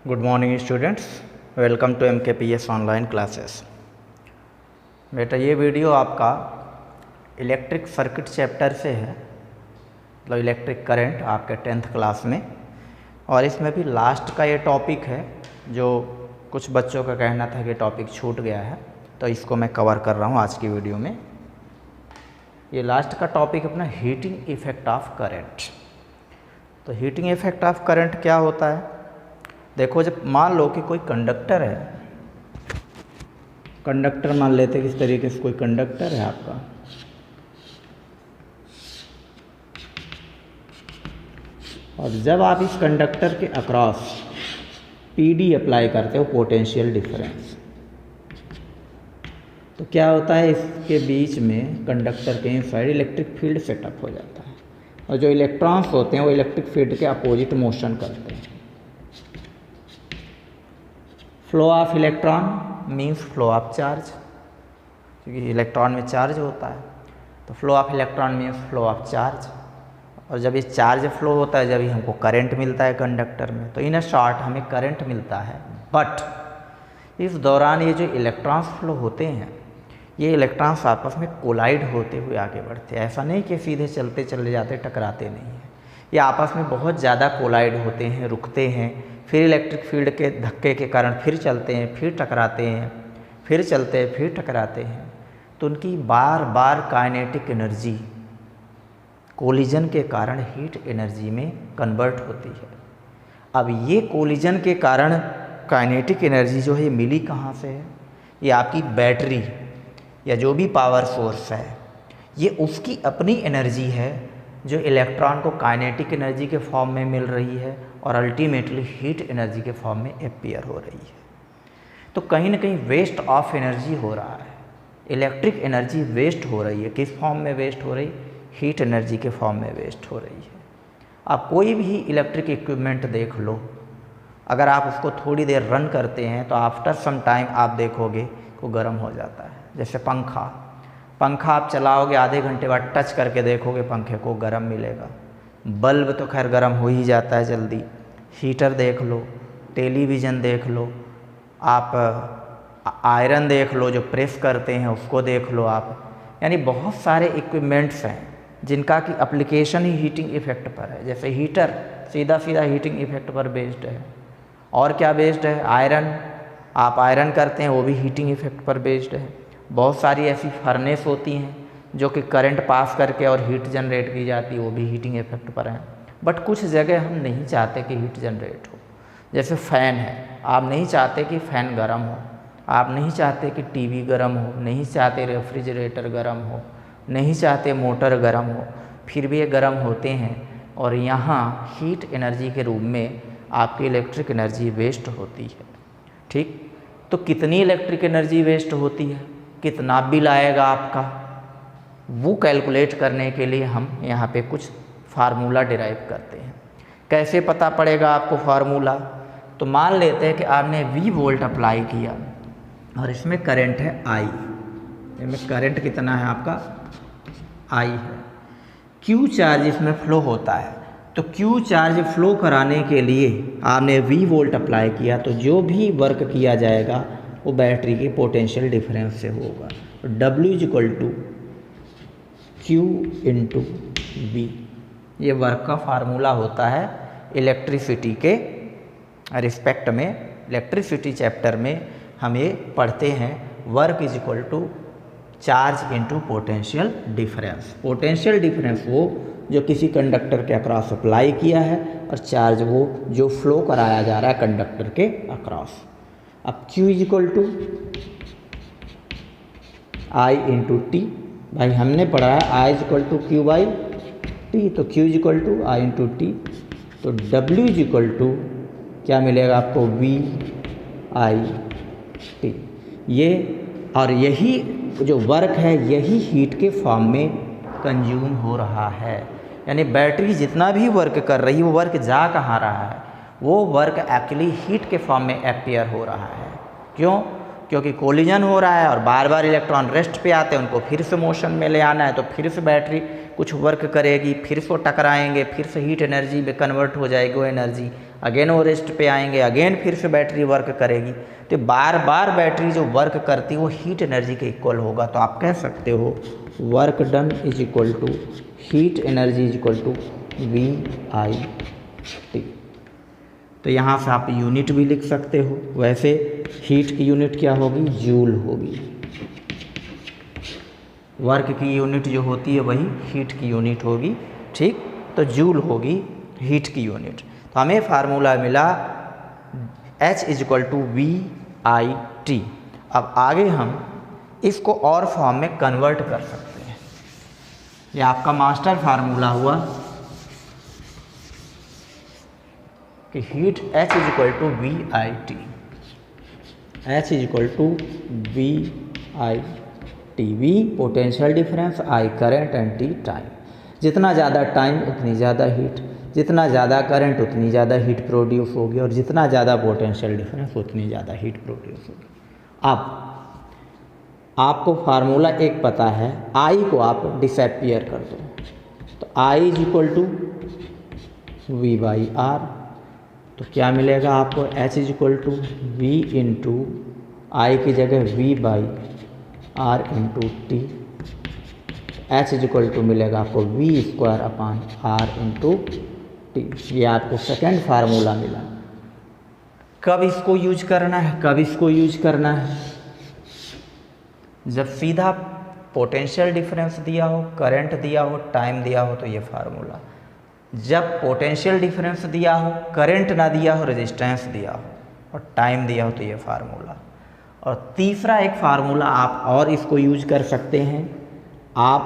Good morning students, welcome to MKPS online classes. बेटा ये video आपका इलेक्ट्रिक सर्किट चैप्टर से है, मतलब इलेक्ट्रिक करंट आपके 10th क्लास में। और इसमें भी लास्ट का ये टॉपिक है जो कुछ बच्चों का कहना था कि टॉपिक छूट गया है, तो इसको मैं कवर कर रहा हूँ आज की वीडियो में। ये लास्ट का टॉपिक अपना हीटिंग इफेक्ट ऑफ करंट। तो हीटिंग इफेक्ट ऑफ करंट क्या होता है? देखो, जब मान लो कि कोई कंडक्टर है, कंडक्टर मान लेते हैं, किस तरीके से कोई कंडक्टर है आपका, और जब आप इस कंडक्टर के अक्रॉस PD अप्लाई करते हो, पोटेंशियल डिफरेंस, तो क्या होता है, इसके बीच में कंडक्टर के इनसाइड इलेक्ट्रिक फील्ड सेटअप हो जाता है, और जो इलेक्ट्रॉन्स होते हैं वो इलेक्ट्रिक फील्ड के अपोजिट मोशन करते हैं। Flow of electron means flow of charge, क्योंकि इलेक्ट्रॉन में चार्ज होता है, तो flow of electron means flow of charge. और जब ये चार्ज फ्लो होता है, जब ही हमको करंट मिलता है कंडक्टर में, तो इन शॉर्ट हमें करंट मिलता है। बट इस दौरान ये जो इलेक्ट्रॉन्स फ्लो होते हैं, ये इलेक्ट्रॉन्स आपस में कोलाइड होते हुए आगे बढ़ते हैं। ऐसा नहीं कि सीधे चलते चले जाते, टकराते नहीं हैं। ये आपस में बहुत ज़्यादा कोलाइड होते हैं, रुकते हैं, फिर इलेक्ट्रिक फील्ड के धक्के के कारण फिर चलते हैं, फिर टकराते हैं, फिर चलते हैं, फिर टकराते हैं। तो उनकी बार बार काइनेटिक एनर्जी कोलिजन के कारण हीट एनर्जी में कन्वर्ट होती है। अब ये कोलिजन के कारण काइनेटिक एनर्जी जो है ये मिली कहाँ से है? ये आपकी बैटरी या जो भी पावर सोर्स है, ये उसकी अपनी एनर्जी है जो इलेक्ट्रॉन को काइनेटिक एनर्जी के फॉर्म में मिल रही है और अल्टीमेटली हीट एनर्जी के फॉर्म में अपीयर हो रही है। तो कहीं ना कहीं वेस्ट ऑफ एनर्जी हो रहा है, इलेक्ट्रिक एनर्जी वेस्ट हो रही है। किस फॉर्म में वेस्ट हो रही? हीट एनर्जी के फॉर्म में वेस्ट हो रही है। आप कोई भी इलेक्ट्रिक इक्विपमेंट देख लो, अगर आप उसको थोड़ी देर रन करते हैं तो आफ्टर सम टाइम आप देखोगे वो गर्म हो जाता है। जैसे पंखा आप चलाओगे, आधे घंटे बाद टच करके देखोगे पंखे को, गर्म मिलेगा। बल्ब तो खैर गर्म हो ही जाता है जल्दी। हीटर देख लो, टेलीविज़न देख लो, आप आयरन देख लो, जो प्रेस करते हैं उसको देख लो आप। यानी बहुत सारे इक्विपमेंट्स हैं जिनका कि एप्लीकेशन ही हीटिंग इफेक्ट पर है। जैसे हीटर सीधा सीधा हीटिंग इफेक्ट पर बेस्ड है। और क्या बेस्ड है? आयरन, आप आयरन करते हैं वो भी हीटिंग इफेक्ट पर बेस्ड है। बहुत सारी ऐसी फर्नेस होती हैं जो कि करंट पास करके और हीट जनरेट की जाती है, वो भी हीटिंग इफेक्ट पर हैं। बट कुछ जगह हम नहीं चाहते कि हीट जनरेट हो। जैसे फ़ैन है, आप नहीं चाहते कि फ़ैन गर्म हो, आप नहीं चाहते कि टीवी गर्म हो, नहीं चाहते रेफ्रिजरेटर गर्म हो, नहीं चाहते मोटर गर्म हो, फिर भी ये गर्म होते हैं और यहाँ हीट एनर्जी के रूप में आपकी इलेक्ट्रिक एनर्जी वेस्ट होती है। ठीक, तो कितनी इलेक्ट्रिक एनर्जी वेस्ट होती है, कितना बिल आएगा आपका, वो कैलकुलेट करने के लिए हम यहाँ पे कुछ फार्मूला डिराइव करते हैं। कैसे पता पड़ेगा आपको फार्मूला? तो मान लेते हैं कि आपने V वोल्ट अप्लाई किया और इसमें करंट है I। इसमें करंट कितना है आपका? I है। Q चार्ज इसमें फ्लो होता है, तो Q चार्ज फ्लो कराने के लिए आपने V वोल्ट अप्लाई किया, तो जो भी वर्क किया जाएगा वो बैटरी के पोटेंशियल डिफरेंस से होगा। तो W = Q × V, ये वर्क का फार्मूला होता है इलेक्ट्रिसिटी के रिस्पेक्ट में। इलेक्ट्रिसिटी चैप्टर में हम ये पढ़ते हैं, work = charge × potential difference. Potential difference वो जो किसी कंडक्टर के अक्रॉस अप्लाई किया है, और चार्ज वो जो फ्लो कराया जा रहा है कंडक्टर के अक्रॉस। अब Q = I × T, भाई हमने पढ़ा है I = Q/T, तो Q = I × T। तो W क्या मिलेगा आपको? V/I/T। ये और यही जो वर्क है, यही हीट के फॉर्म में कंज्यूम हो रहा है। यानी बैटरी जितना भी वर्क कर रही है, वो वर्क जा कहाँ रहा है? वो वर्क एक्चुअली हीट के फॉर्म में अपीयर हो रहा है। क्यों? क्योंकि कोलिजन हो रहा है और बार बार इलेक्ट्रॉन रेस्ट पे आते हैं, उनको फिर से मोशन में ले आना है, तो फिर से बैटरी कुछ वर्क करेगी, फिर से टकराएंगे, फिर से हीट एनर्जी में कन्वर्ट हो जाएगी वो एनर्जी, अगेन वो रेस्ट पे आएंगे, अगेन फिर से बैटरी वर्क करेगी। तो बार बार बैटरी जो वर्क करती है वो हीट एनर्जी के इक्वल होगा। तो आप कह सकते हो work done is equal to heat energy is equal to VIT। तो यहाँ से आप यूनिट भी लिख सकते हो। वैसे हीट की यूनिट क्या होगी, जूल होगी। वर्क की यूनिट जो होती है वही हीट की यूनिट होगी, ठीक। तो जूल होगी हीट की यूनिट। तो हमें फार्मूला मिला H is equal to VIT। अब आगे हम इसको और फॉर्म में कन्वर्ट कर सकते हैं। ये आपका मास्टर फार्मूला हुआ कि heat H is equal to VIT। H is equal to VIT। V potential difference, I current and T time. जितना ज़्यादा टाइम उतनी ज़्यादा हीट, जितना ज़्यादा करंट उतनी ज़्यादा हीट प्रोड्यूस होगी, और जितना ज़्यादा पोटेंशियल डिफरेंस उतनी ज़्यादा हीट प्रोड्यूस होगी। अब आपको फार्मूला एक पता है, I को आप डिसअपियर कर दो। तो I is equal to V/R। तो क्या मिलेगा आपको, H is equal to V into I की जगह V/R into T। H is equal to मिलेगा आपको V² इंटू T। ये आपको सेकेंड फार्मूला मिला। कब इसको यूज करना है, कब इसको यूज करना है, जब सीधा पोटेंशियल डिफरेंस दिया हो, करंट दिया हो, टाइम दिया हो, तो ये फार्मूला। जब पोटेंशियल डिफरेंस दिया हो, करंट ना दिया हो, रेजिस्टेंस दिया हो और टाइम दिया हो, तो ये फार्मूला। और तीसरा एक फार्मूला आप और इसको यूज कर सकते हैं। आप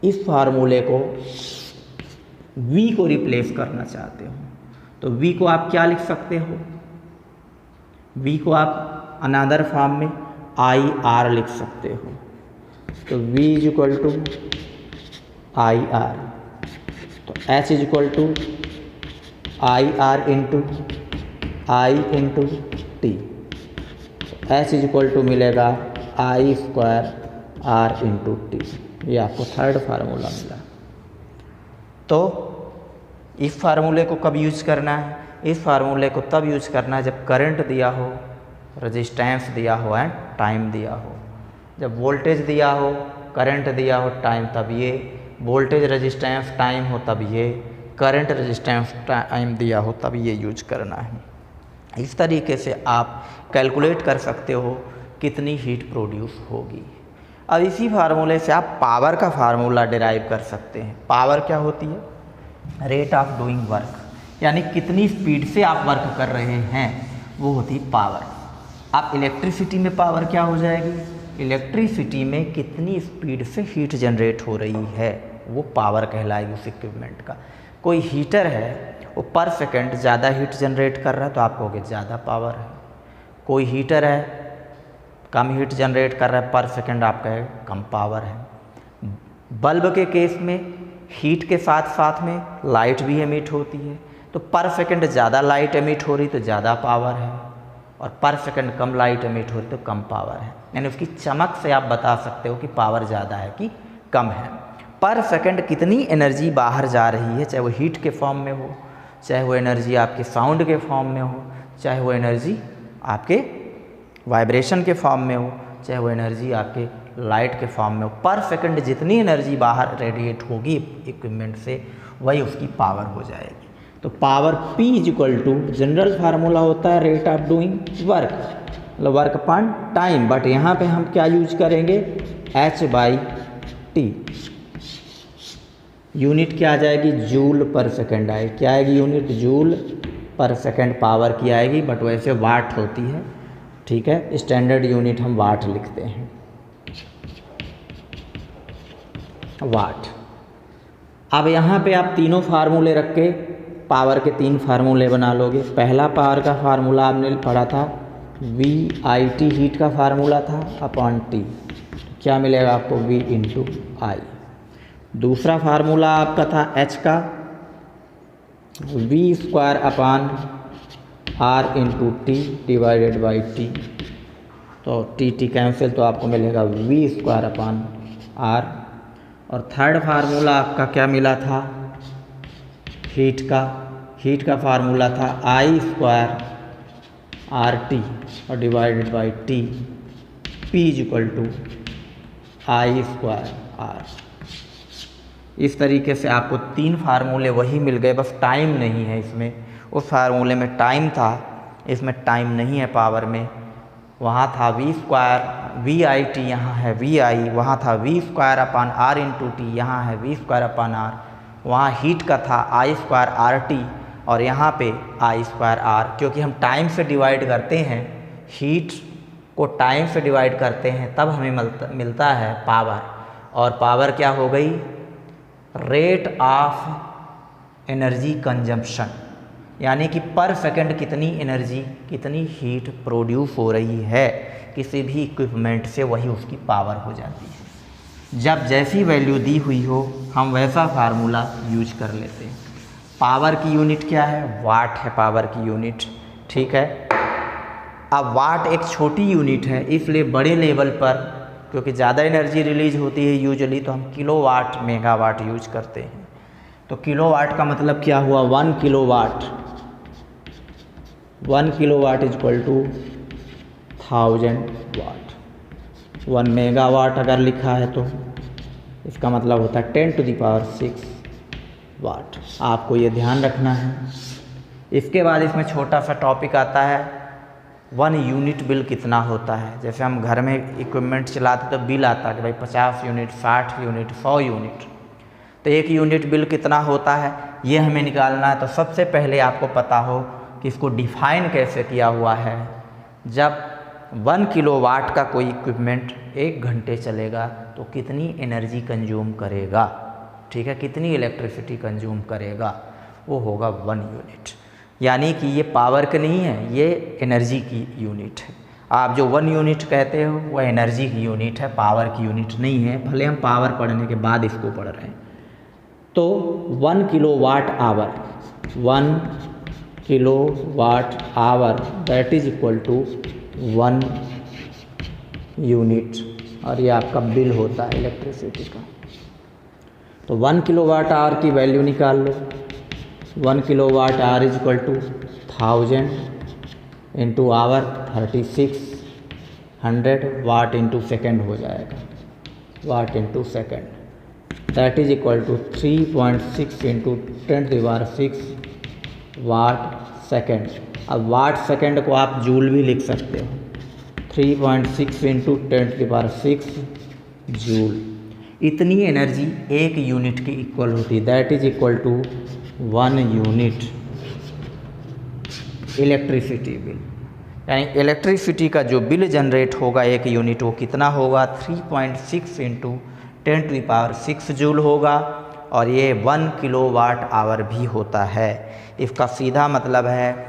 इस फार्मूले को V को रिप्लेस करना चाहते हो, तो V को आप क्या लिख सकते हो, V को आप अनदर फॉर्म में IR लिख सकते हो। तो V is equal to IR। तो H is equal to IR into I into T। H is equal to मिलेगा I² इंटू T। ये आपको थर्ड फार्मूला मिला। तो इस फार्मूले को कब यूज करना है, इस फार्मूले को तब यूज करना है जब करंट दिया हो, रेजिस्टेंस दिया हो एंड टाइम दिया हो। जब वोल्टेज दिया हो, करंट दिया हो, टाइम, तब ये वोल्टेज रेजिस्टेंस टाइम हो तब ये, करंट रेजिस्टेंस टाइम दिया हो तब ये यूज करना है। इस तरीके से आप कैलकुलेट कर सकते हो कितनी हीट प्रोड्यूस होगी। अब इसी फार्मूले से आप पावर का फार्मूला डिराइव कर सकते हैं। पावर क्या होती है, रेट ऑफ डूइंग वर्क, यानी कितनी स्पीड से आप वर्क कर रहे हैं, वो होती है पावर। आप इलेक्ट्रिसिटी में पावर क्या हो जाएगी, इलेक्ट्रिसिटी में कितनी स्पीड से हीट जनरेट हो रही है, वो पावर कहलाएगी उस इक्विपमेंट का। कोई हीटर है वो पर सेकंड ज़्यादा हीट जनरेट कर रहा है तो आप कहोगे ज़्यादा पावर है। कोई हीटर है कम हीट जनरेट कर रहा है पर सेकंड, आप कहे कम पावर है। बल्ब के केस में हीट के साथ साथ में लाइट भी एमिट होती है, तो पर सेकंड ज़्यादा लाइट एमिट हो रही तो ज़्यादा पावर है, और पर सेकंड कम लाइट एमिट हो रही तो कम पावर है। यानी उसकी चमक से आप बता सकते हो कि पावर ज़्यादा है कि कम है। पर सेकंड कितनी एनर्जी बाहर जा रही है, चाहे वो हीट के फॉर्म में हो, चाहे वो एनर्जी आपके साउंड के फॉर्म में हो, चाहे वो एनर्जी आपके वाइब्रेशन के फॉर्म में हो, चाहे वो एनर्जी आपके लाइट के फॉर्म में हो, पर सेकंड जितनी एनर्जी बाहर रेडिएट होगी इक्विपमेंट से वही उसकी पावर हो जाएगी। तो power P is equal to, general formula होता है रेट ऑफ डूइंग वर्क, मतलब वर्क अपॉन टाइम, बट यहाँ पे हम क्या यूज करेंगे, H/T। यूनिट क्या आ जाएगी, जूल पर सेकंड आएगी। क्या आएगी यूनिट, जूल पर सेकंड पावर की आएगी, बट वैसे वाट होती है, ठीक है। स्टैंडर्ड यूनिट हम वाट लिखते हैं, वाट। अब यहाँ पे आप तीनों फार्मूले रख के पावर के 3 फार्मूले बना लोगे। पहला पावर का फार्मूला आपने पढ़ा था VIT, हीट का फार्मूला था, अपॉन T। क्या मिलेगा आपको, V इंटू I। दूसरा फार्मूला आपका था H का, V² upon R into T divided by T। तो T कैंसिल, तो आपको मिलेगा V² अपॉन R। और थर्ड फार्मूला आपका क्या मिला था, हीट का, हीट का फार्मूला था I स्क्वायर RT और divided by T, P is equal to I square R। इस तरीके से आपको 3 फार्मूले वही मिल गए, बस टाइम नहीं है इसमें। उस फार्मूले में टाइम था, इसमें टाइम नहीं है पावर में। वहाँ था V स्क्वायर VIT, यहाँ है VI। वहाँ था V square upon R into T, यहाँ है V स्क्वायर अपान R। वहाँ हीट का था I स्क्वायर RT और यहाँ पे I स्क्वायर R। क्योंकि हम टाइम से डिवाइड करते हैं, हीट को टाइम से डिवाइड करते हैं, तब हमें मिलता है पावर। और पावर क्या हो गई? रेट ऑफ एनर्जी कंजम्पशन, यानी कि पर सेकंड कितनी एनर्जी, कितनी हीट प्रोड्यूस हो रही है किसी भी इक्विपमेंट से, वही उसकी पावर हो जाती है। जब जैसी वैल्यू दी हुई हो हम वैसा फार्मूला यूज कर लेते हैं। पावर की यूनिट क्या है? वाट है पावर की यूनिट, ठीक है। अब वाट एक छोटी यूनिट है, इसलिए बड़े लेवल पर क्योंकि ज़्यादा एनर्जी रिलीज होती है यूजुअली, तो हम किलोवाट मेगावाट यूज करते हैं। तो किलोवाट का मतलब क्या हुआ? 1 kilowatt. 1 kilowatt is equal to 1000 watt. 1 megawatt अगर लिखा है तो इसका मतलब होता है 10⁶ वाट। आपको ये ध्यान रखना है। इसके बाद इसमें छोटा सा टॉपिक आता है 1 यूनिट बिल कितना होता है। जैसे हम घर में इक्विपमेंट चलाते तो बिल आता है कि भाई 50 यूनिट, 60 यूनिट, 100 यूनिट। तो 1 यूनिट बिल कितना होता है ये हमें निकालना है। तो सबसे पहले आपको पता हो कि इसको डिफाइन कैसे किया हुआ है। जब 1 किलोवाट का कोई इक्विपमेंट 1 घंटे चलेगा तो कितनी एनर्जी कंज्यूम करेगा, ठीक है, कितनी इलेक्ट्रिसिटी कंज्यूम करेगा, वो होगा 1 यूनिट। यानी कि ये पावर की नहीं है, ये एनर्जी की यूनिट है। आप जो 1 यूनिट कहते हो वह एनर्जी की यूनिट है, पावर की यूनिट नहीं है, भले हम पावर पढ़ने के बाद इसको पढ़ रहे हैं। तो 1 kilowatt hour, 1 kilowatt hour that is equal to 1 unit, और ये आपका बिल होता है इलेक्ट्रिसिटी का। तो 1 किलोवाट आवर की वैल्यू निकाल लो। 1 kilowatt hour is equal to 1000 into hour 3600 watt into second हो जाएगा, watt into second, that is equal to 3.6 into 10⁶ watt second. अब वाट सेकेंड को आप जूल भी लिख सकते हो, 3.6 इंटू 10⁶ जूल। इतनी एनर्जी 1 यूनिट की इक्वल होती है, that is equal to 1 unit electricity bill. यानी इलेक्ट्रिसिटी का जो बिल जनरेट होगा 1 यूनिट, वो कितना होगा? 3.6 इंटू 10⁶ जूल होगा, और ये 1 किलोवाट आवर भी होता है। इसका सीधा मतलब है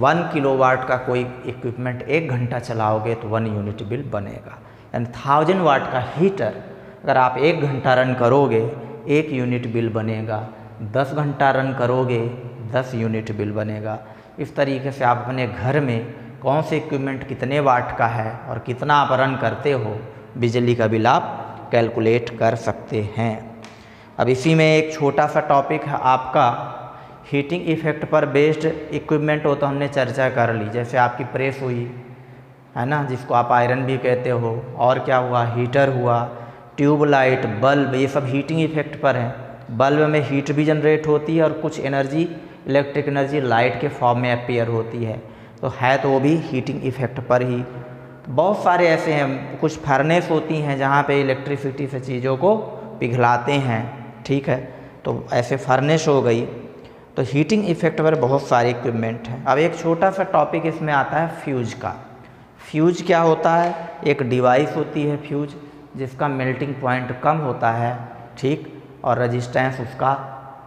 1 किलोवाट का कोई इक्विपमेंट 1 घंटा चलाओगे तो 1 यूनिट बिल बनेगा। यानी 1000 वाट का हीटर अगर आप 1 घंटा रन करोगे 1 यूनिट बिल बनेगा, 10 घंटा रन करोगे 10 यूनिट बिल बनेगा। इस तरीके से आप अपने घर में कौन से इक्विपमेंट कितने वाट का है और कितना आप रन करते हो, बिजली का बिल आप कैलकुलेट कर सकते हैं। अब इसी में एक छोटा सा टॉपिक है आपका हीटिंग इफ़ेक्ट पर बेस्ड इक्विपमेंट हो, तो हमने चर्चा कर ली। जैसे आपकी प्रेस हुई है ना, जिसको आप आयरन भी कहते हो, और क्या हुआ, हीटर हुआ, ट्यूबलाइट, बल्ब, ये सब हीटिंग इफ़ेक्ट पर हैं। बल्ब में हीट भी जनरेट होती है और कुछ एनर्जी, इलेक्ट्रिक एनर्जी लाइट के फॉर्म में अपीयर होती है, तो वो भी हीटिंग इफ़ेक्ट पर ही। बहुत सारे ऐसे हैं, कुछ फर्नेस होती हैं जहाँ पे इलेक्ट्रिसिटी से चीज़ों को पिघलाते हैं, ठीक है, तो ऐसे फर्नेस हो गई। तो हीटिंग इफ़ेक्ट पर बहुत सारे इक्विपमेंट हैं। अब एक छोटा सा टॉपिक इसमें आता है फ्यूज का। फ्यूज क्या होता है? एक डिवाइस होती है फ्यूज, जिसका मेल्टिंग पॉइंट कम होता है, ठीक, और रेजिस्टेंस उसका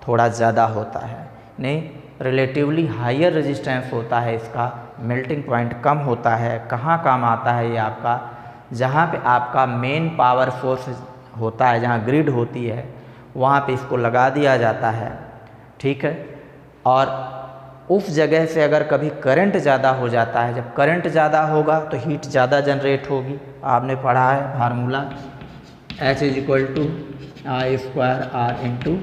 थोड़ा ज़्यादा होता है, नहीं, रिलेटिवली हायर रेजिस्टेंस होता है इसका, मेल्टिंग पॉइंट कम होता है। कहाँ काम आता है ये आपका? जहाँ पे आपका मेन पावर सोर्स होता है, जहाँ ग्रिड होती है, वहाँ पे इसको लगा दिया जाता है, ठीक है। और उस जगह से अगर कभी करंट ज़्यादा हो जाता है, जब करंट ज़्यादा होगा तो हीट ज़्यादा जनरेट होगी। आपने पढ़ा है formula H is equal to I square R into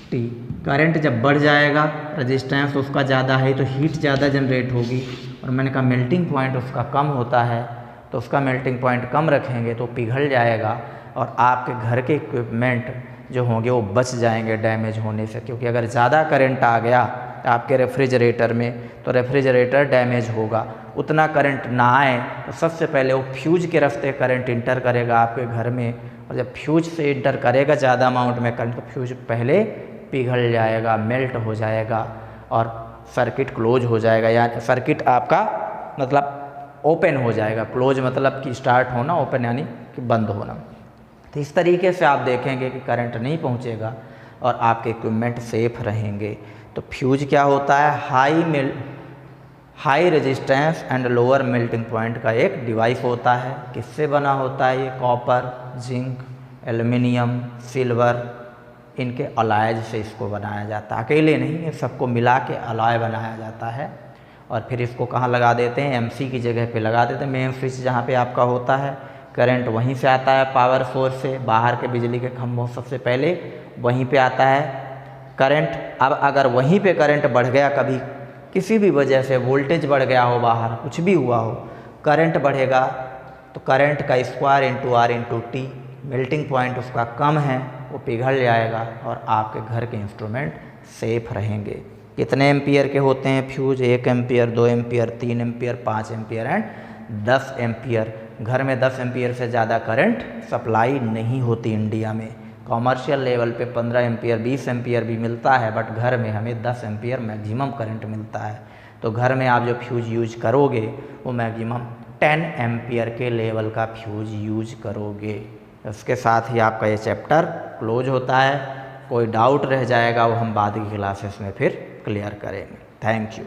T. Current जब बढ़ जाएगा, रजिस्टेंस उसका ज़्यादा है तो हीट ज़्यादा जनरेट होगी, और मैंने कहा मेल्टिंग पॉइंट उसका कम होता है तो उसका मेल्टिंग पॉइंट कम रखेंगे तो पिघल जाएगा और आपके घर के इक्विपमेंट जो होंगे वो बच जाएंगे डैमेज होने से। क्योंकि अगर ज़्यादा करंट आ गया आपके रेफ्रिजरेटर में तो रेफ्रिजरेटर डैमेज होगा। उतना करंट ना आए तो सबसे पहले वो फ्यूज के रास्ते करंट इंटर करेगा आपके घर में, और जब फ्यूज से इंटर करेगा ज़्यादा अमाउंट में करंट तो फ्यूज पहले पिघल जाएगा, मेल्ट हो जाएगा और सर्किट क्लोज हो जाएगा। यानी सर्किट आपका मतलब ओपन हो जाएगा, क्लोज मतलब कि स्टार्ट होना, ओपन यानी कि बंद होना। तो इस तरीके से आप देखेंगे कि करंट नहीं पहुंचेगा और आपके इक्विपमेंट सेफ रहेंगे। तो फ्यूज क्या होता है? High resistance and lower melting point का एक डिवाइस होता है। किससे बना होता है ये? कॉपर, जिंक, एल्युमिनियम, सिल्वर, इनके अलॉयज से इसको बनाया जाता है। अकेले नहीं, ये सबको मिला के अलॉय बनाया जाता है। और फिर इसको कहाँ लगा देते हैं? एमसी की जगह पे लगा देते हैं। मेन स्विच जहाँ पे आपका होता है, करंट वहीं से आता है पावर सोर्स से, बाहर के बिजली के खंभों सबसे पहले वहीं पे आता है करंट। अब अगर वहीं पे करंट बढ़ गया, कभी किसी भी वजह से वोल्टेज बढ़ गया हो, बाहर कुछ भी हुआ हो, करंट बढ़ेगा तो करंट का square into R into T, melting point उसका कम है, वो पिघल जाएगा और आपके घर के इंस्ट्रूमेंट सेफ रहेंगे। कितने एम्पियर के होते हैं fuse? 1 ampere, 2 ampere, 3 ampere, 5 ampere and 10 ampere. घर में 10 एम्पियर से ज़्यादा करंट सप्लाई नहीं होती इंडिया में। कॉमर्शियल लेवल पे 15 एम्पियर, 20 एम्पियर भी मिलता है, बट घर में हमें 10 एम्पियर मैक्सिमम करंट मिलता है। तो घर में आप जो फ्यूज यूज करोगे वो मैक्सिमम 10 एम्पियर के लेवल का फ्यूज यूज करोगे। इसके साथ ही आपका ये चैप्टर क्लोज होता है। कोई डाउट रह जाएगा वो हम बाद की क्लासेस में फिर क्लियर करेंगे। Thank you.